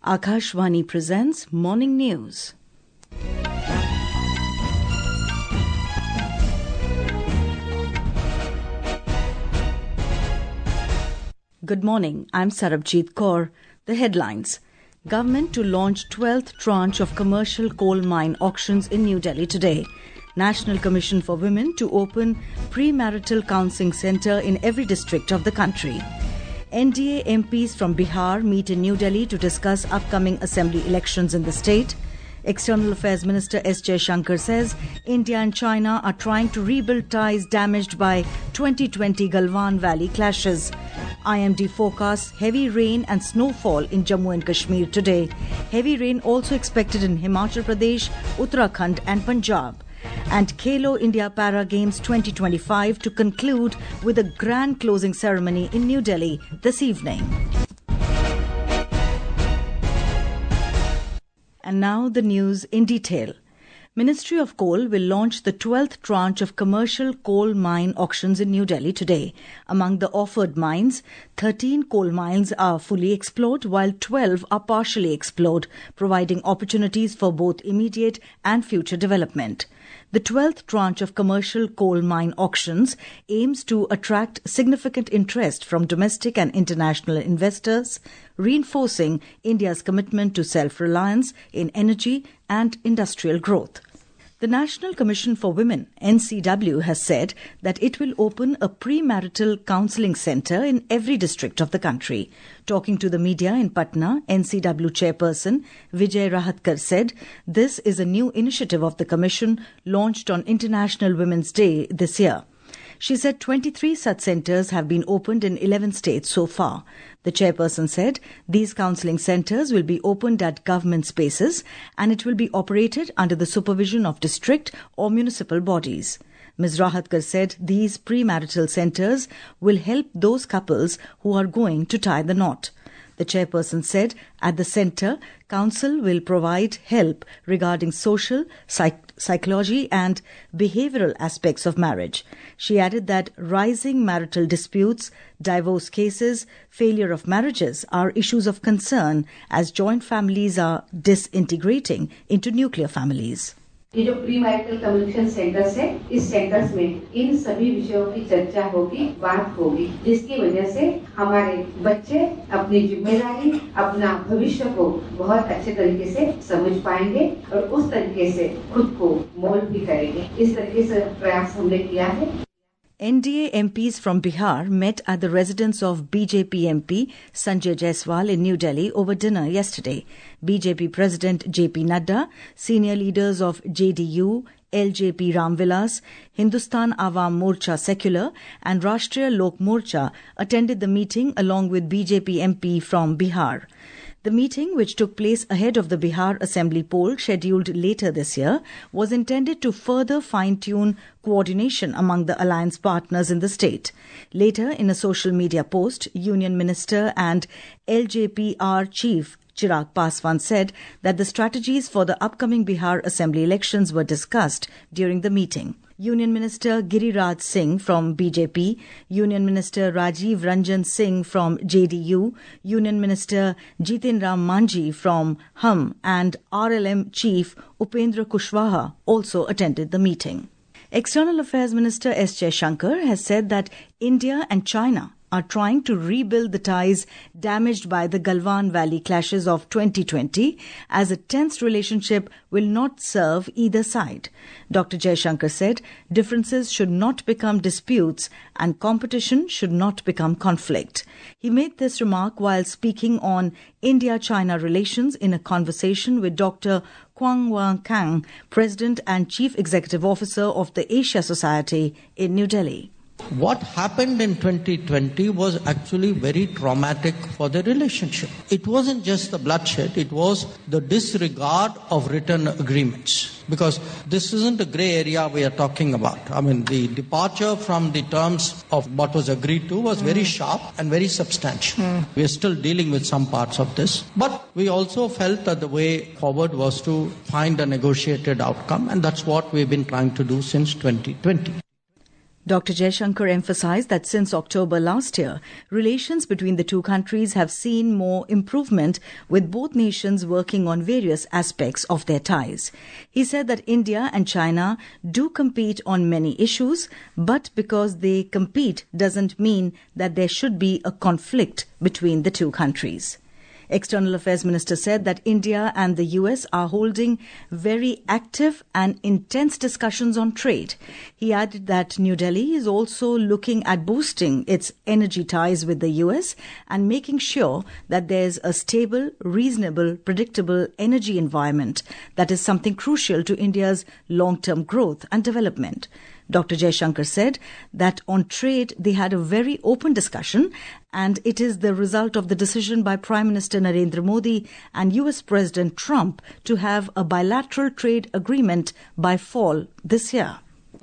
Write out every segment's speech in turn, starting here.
Akashvani presents Morning News. Good morning, I'm Sarabjit Kaur. The headlines. Government to launch 12th tranche of commercial coal mine auctions in New Delhi today. National Commission for Women to open Premarital Counseling Centre in every district of the country. NDA MPs from Bihar meet in New Delhi to discuss upcoming assembly elections in the state. External Affairs Minister S Jaishankar says India and China are trying to rebuild ties damaged by 2020 Galwan Valley clashes. IMD forecasts heavy rain and snowfall in Jammu and Kashmir today. Heavy rain also expected in Himachal Pradesh, Uttarakhand and Punjab. And Khelo India Para Games 2025 to conclude with a grand closing ceremony in New Delhi this evening. And now the news in detail. Ministry of Coal will launch the 12th tranche of commercial coal mine auctions in New Delhi today. Among the offered mines, 13 coal mines are fully explored while 12 are partially explored, providing opportunities for both immediate and future development. The 12th tranche of commercial coal mine auctions aims to attract significant interest from domestic and international investors, reinforcing India's commitment to self-reliance in energy and industrial growth. The National Commission for Women, NCW, has said that it will open a premarital counseling centre in every district of the country. Talking to the media in Patna, NCW chairperson Vijay Rahatkar said this is a new initiative of the Commission launched on International Women's Day this year. She said 23 such centres have been opened in 11 states so far. The chairperson said these counselling centres will be opened at government spaces and it will be operated under the supervision of district or municipal bodies. Ms. Rahatkar said these premarital centres will help those couples who are going to tie the knot. The chairperson said at the centre, council will provide help regarding social, psychology and behavioural aspects of marriage. She added that rising marital disputes, divorce cases, failure of marriages are issues of concern as joint families are disintegrating into nuclear families. ये जो pre marital communication centres है, इस centres में इन सभी विषयों की चर्चा होगी, बात होगी, जिसकी वजह से हमारे बच्चे अपनी जिम्मेदारी, अपना भविष्य को बहुत अच्छे तरीके से समझ पाएंगे और उस तरीके से खुद को मोल्ड भी करेंगे. इस तरीके से प्रयास हमने किया है. NDA MPs from Bihar met at the residence of BJP MP Sanjay Jaiswal in New Delhi over dinner yesterday. BJP President JP Nadda, senior leaders of JDU, LJP Ramvilas, Hindustan Awam Morcha Secular and Rashtriya Lok Morcha attended the meeting along with BJP MP from Bihar. The meeting, which took place ahead of the Bihar Assembly poll scheduled later this year, was intended to further fine-tune coordination among the alliance partners in the state. Later, in a social media post, Union Minister and LJPR Chief Chirag Paswan said that the strategies for the upcoming Bihar Assembly elections were discussed during the meeting. Union Minister Giriraj Singh from BJP, Union Minister Rajiv Ranjan Singh from JDU, Union Minister Jitin Ram Manjhi from HUM and RLM Chief Upendra Kushwaha also attended the meeting. External Affairs Minister S Jaishankar has said that India and China are trying to rebuild the ties damaged by the Galwan Valley clashes of 2020 as a tense relationship will not serve either side. Dr. Jaishankar said differences should not become disputes and competition should not become conflict. He made this remark while speaking on India-China relations in a conversation with Dr. Kwang Wang Kang, President and Chief Executive Officer of the Asia Society in New Delhi. What happened in 2020 was actually very traumatic for the relationship. It wasn't just the bloodshed, it was the disregard of written agreements. Because this isn't a grey area we are talking about. I mean, the departure from the terms of what was agreed to was very sharp and very substantial. We are still dealing with some parts of this. But we also felt that the way forward was to find a negotiated outcome, and that's what we've been trying to do since 2020. Dr. Jaishankar emphasized that since October last year, relations between the two countries have seen more improvement, with both nations working on various aspects of their ties. He said that India and China do compete on many issues, but because they compete doesn't mean that there should be a conflict between the two countries. External Affairs Minister said that India and the US are holding very active and intense discussions on trade. He added that New Delhi is also looking at boosting its energy ties with the US and making sure that there's a stable, reasonable, predictable energy environment that is something crucial to India's long-term growth and development. Dr. Jaishankar said that on trade they had a very open discussion, and it is the result of the decision by Prime Minister Narendra Modi and US President Trump to have a bilateral trade agreement by fall this year.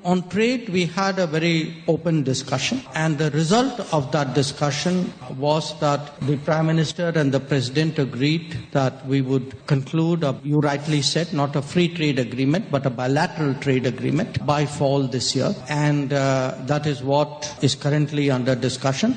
On trade, we had a very open discussion, and the result of that discussion was that the Prime Minister and the President agreed that we would conclude, you rightly said, not a free trade agreement, but a bilateral trade agreement by fall this year. And that is what is currently under discussion.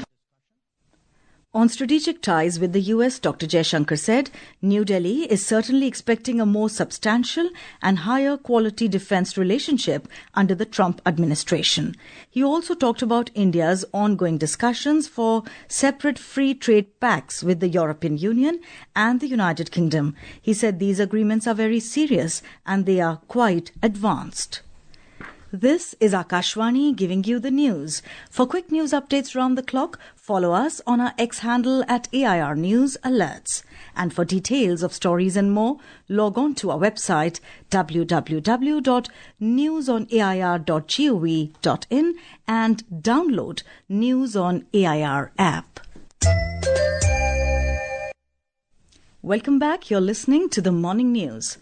On strategic ties with the US, Dr. Jaishankar said New Delhi is certainly expecting a more substantial and higher quality defense relationship under the Trump administration. He also talked about India's ongoing discussions for separate free trade pacts with the European Union and the United Kingdom. He said these agreements are very serious and they are quite advanced. This is Akashvani giving you the news. For quick news updates round the clock, follow us on our X handle at AIR News Alerts. And for details of stories and more, log on to our website www.newsonair.gov.in and download News on AIR app. Welcome back. You're listening to the Morning News.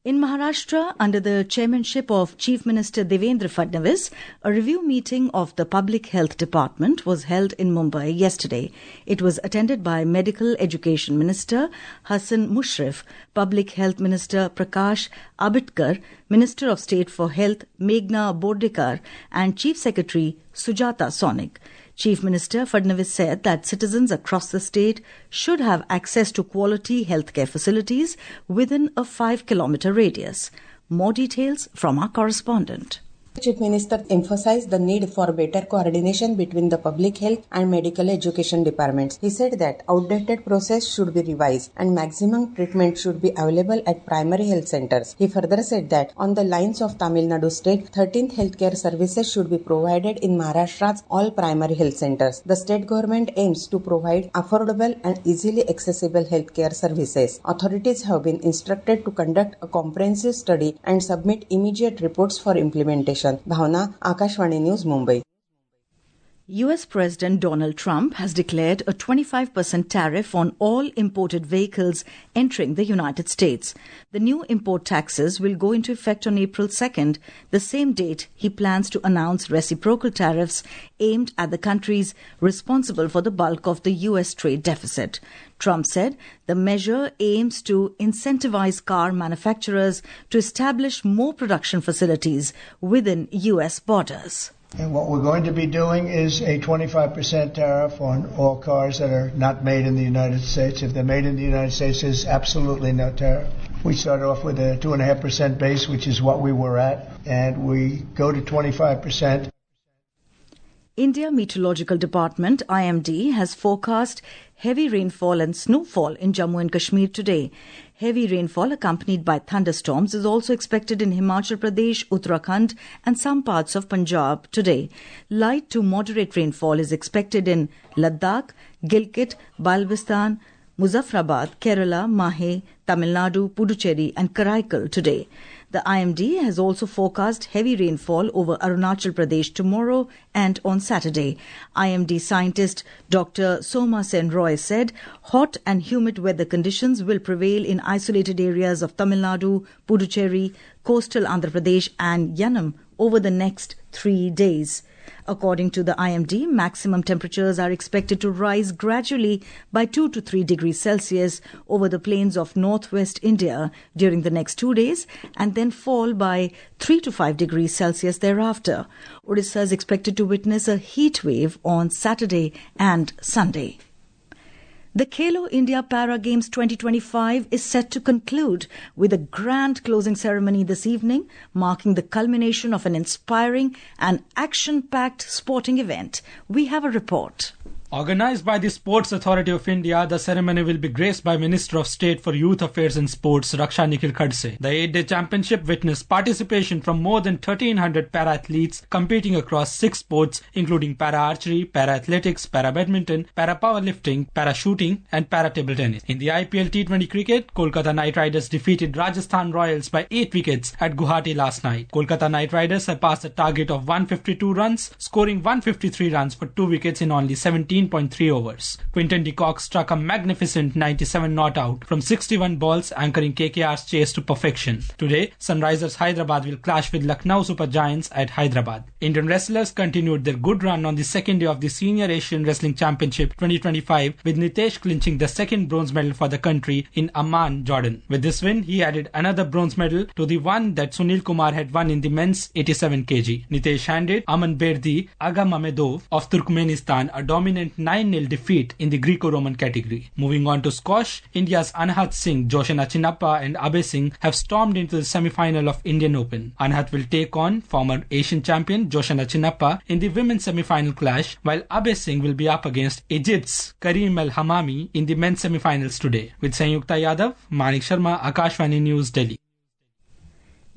In Maharashtra, under the chairmanship of Chief Minister Devendra Fadnavis, a review meeting of the Public Health Department was held in Mumbai yesterday. It was attended by Medical Education Minister Hassan Mushrif, Public Health Minister Prakash Ambedkar, Minister of State for Health Meghna Bordekar, and Chief Secretary Sujata Sonik. Chief Minister Fadnavis said that citizens across the state should have access to quality healthcare facilities within a 5-kilometer radius. More details from our correspondent. Chief Minister emphasized the need for better coordination between the public health and medical education departments. He said that outdated process should be revised and maximum treatment should be available at primary health centers. He further said that on the lines of Tamil Nadu state, 13th healthcare services should be provided in Maharashtra's all primary health centers. The state government aims to provide affordable and easily accessible healthcare services. Authorities have been instructed to conduct a comprehensive study and submit immediate reports for implementation. Bhavna, Akashvani News, Mumbai. US President Donald Trump has declared a 25% tariff on all imported vehicles entering the United States. The new import taxes will go into effect on April 2nd, the same date he plans to announce reciprocal tariffs aimed at the countries responsible for the bulk of the US trade deficit. Trump said the measure aims to incentivize car manufacturers to establish more production facilities within US borders. And what we're going to be doing is a 25% tariff on all cars that are not made in the United States. If they're made in the United States, there's absolutely no tariff. We start off with a 2.5% base, which is what we were at, and we go to 25%. India Meteorological Department, IMD, has forecast heavy rainfall and snowfall in Jammu and Kashmir today. Heavy rainfall accompanied by thunderstorms is also expected in Himachal Pradesh, Uttarakhand and some parts of Punjab today. Light to moderate rainfall is expected in Ladakh, Gilgit, Baltistan, Muzaffarabad, Kerala, Mahe, Tamil Nadu, Puducherry and Karaikal today. The IMD has also forecast heavy rainfall over Arunachal Pradesh tomorrow and on Saturday. IMD scientist Dr. Soma Sen Roy said hot and humid weather conditions will prevail in isolated areas of Tamil Nadu, Puducherry, coastal Andhra Pradesh and Yanam over the next 3 days. According to the IMD, maximum temperatures are expected to rise gradually by 2 to 3 degrees Celsius over the plains of northwest India during the next 2 days and then fall by 3 to 5 degrees Celsius thereafter. Odisha is expected to witness a heat wave on Saturday and Sunday. The Khelo India Para Games 2025 is set to conclude with a grand closing ceremony this evening, marking the culmination of an inspiring and action-packed sporting event. We have a report. Organized by the Sports Authority of India, the ceremony will be graced by Minister of State for Youth Affairs and Sports, Raksha Nikhil Khadse. The 8-day championship witnessed participation from more than 1,300 para-athletes competing across 6 sports, including para-archery, para-athletics, para-badminton, para-powerlifting, para-shooting and para-table tennis. In the IPL T20 cricket, Kolkata Knight Riders defeated Rajasthan Royals by 8 wickets at Guwahati last night. Kolkata Knight Riders surpassed a target of 152 runs, scoring 153 runs for 2 wickets in only 17.3 overs. Quinton de Kock struck a magnificent 97 not out from 61 balls, anchoring KKR's chase to perfection. Today, Sunrisers Hyderabad will clash with Lucknow Super Giants at Hyderabad. Indian wrestlers continued their good run on the second day of the Senior Asian Wrestling Championship 2025, with Nitesh clinching the second bronze medal for the country in Amman, Jordan. With this win, he added another bronze medal to the one that Sunil Kumar had won in the men's 87 kg. Nitesh handed Amanberdi Agamamedov of Turkmenistan a dominant 9-0 defeat in the Greco-Roman category. Moving on to squash, India's Anhat Singh, Joshna Chinnappa and Abe Singh have stormed into the semi-final of Indian Open. Anhat will take on former Asian champion Joshna Chinnappa in the women's semi-final clash, while Abe Singh will be up against Egypt's Karim El Hamami in the men's semi-finals today. With Sanyukta Yadav, Manik Sharma, Akashvani News, Delhi.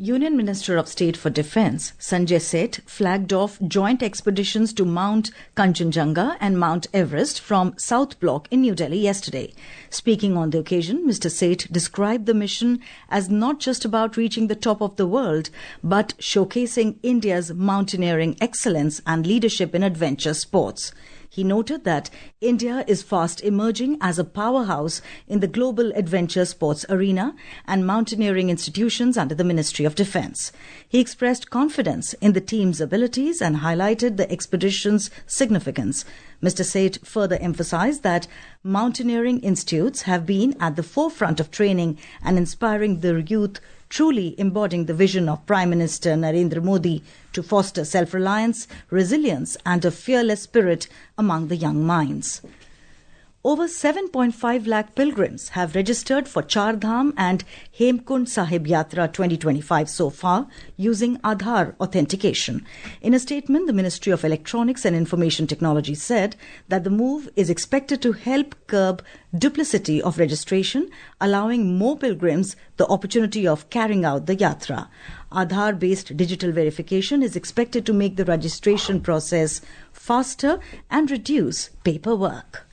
Union Minister of State for Defence Sanjay Seth flagged off joint expeditions to Mount Kanchenjunga and Mount Everest from South Block in New Delhi yesterday. Speaking on the occasion, Mr. Seth described the mission as not just about reaching the top of the world, but showcasing India's mountaineering excellence and leadership in adventure sports. He noted that India is fast emerging as a powerhouse in the global adventure sports arena and mountaineering institutions under the Ministry of Defence. He expressed confidence in the team's abilities and highlighted the expedition's significance. Mr. Seth further emphasized that mountaineering institutes have been at the forefront of training and inspiring the youth, truly embodying the vision of Prime Minister Narendra Modi to foster self-reliance, resilience and a fearless spirit among the young minds. Over 7.5 lakh pilgrims have registered for Char Dham and Hemkund Sahib Yatra 2025 so far using Aadhaar authentication. In a statement, the Ministry of Electronics and Information Technology said that the move is expected to help curb duplicity of registration, allowing more pilgrims the opportunity of carrying out the yatra. Aadhaar-based digital verification is expected to make the registration process faster and reduce paperwork.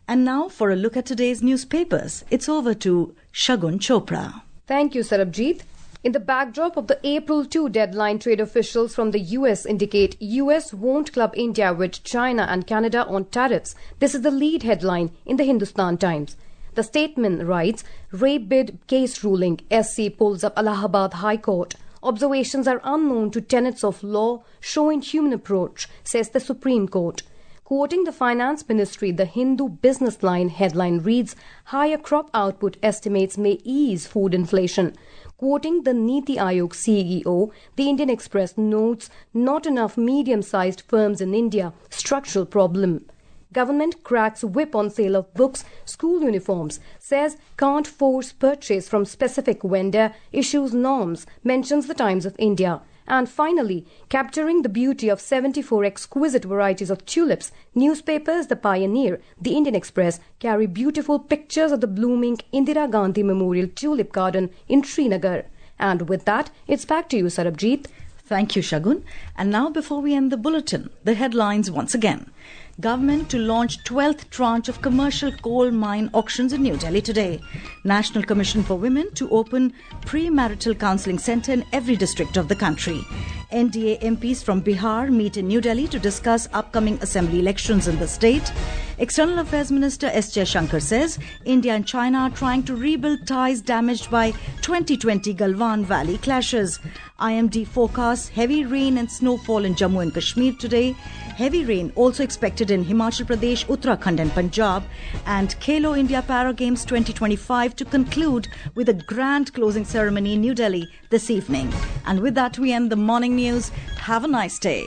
And now for a look at today's newspapers. It's over to Shagun Chopra. Thank you, Sarabjit. In the backdrop of the April 2 deadline, trade officials from the US indicate US won't club India with China and Canada on tariffs. This is the lead headline in the Hindustan Times. The statement writes, rape bid case ruling, SC pulls up Allahabad High Court. Observations are unknown to tenets of law, show inhuman approach, says the Supreme Court. Quoting the Finance Ministry, the Hindu Business Line headline reads, higher crop output estimates may ease food inflation. Quoting the Niti Aayog CEO, the Indian Express notes, not enough medium-sized firms in India, structural problem. Government cracks whip on sale of books, school uniforms, says can't force purchase from specific vendor, issues norms, mentions the Times of India. And finally, capturing the beauty of 74 exquisite varieties of tulips, newspapers The Pioneer, The Indian Express carry beautiful pictures of the blooming Indira Gandhi Memorial Tulip Garden in Srinagar. And with that, it's back to you, Sarabjit. Thank you, Shagun. And now, before we end the bulletin, the headlines once again. Government to launch 12th tranche of commercial coal mine auctions in New Delhi today. National Commission for Women to open Premarital Counseling Centre in every district of the country. NDA MPs from Bihar meet in New Delhi to discuss upcoming assembly elections in the state. External Affairs Minister S Jaishankar says India and China are trying to rebuild ties damaged by 2020 Galwan Valley clashes. IMD forecasts heavy rain and snowfall in Jammu and Kashmir today. Heavy rain also expected in Himachal Pradesh, Uttarakhand and Punjab. And Khelo India Para Games 2025 to conclude with a grand closing ceremony in New Delhi this evening. And with that, we end the morning news. Have a nice day.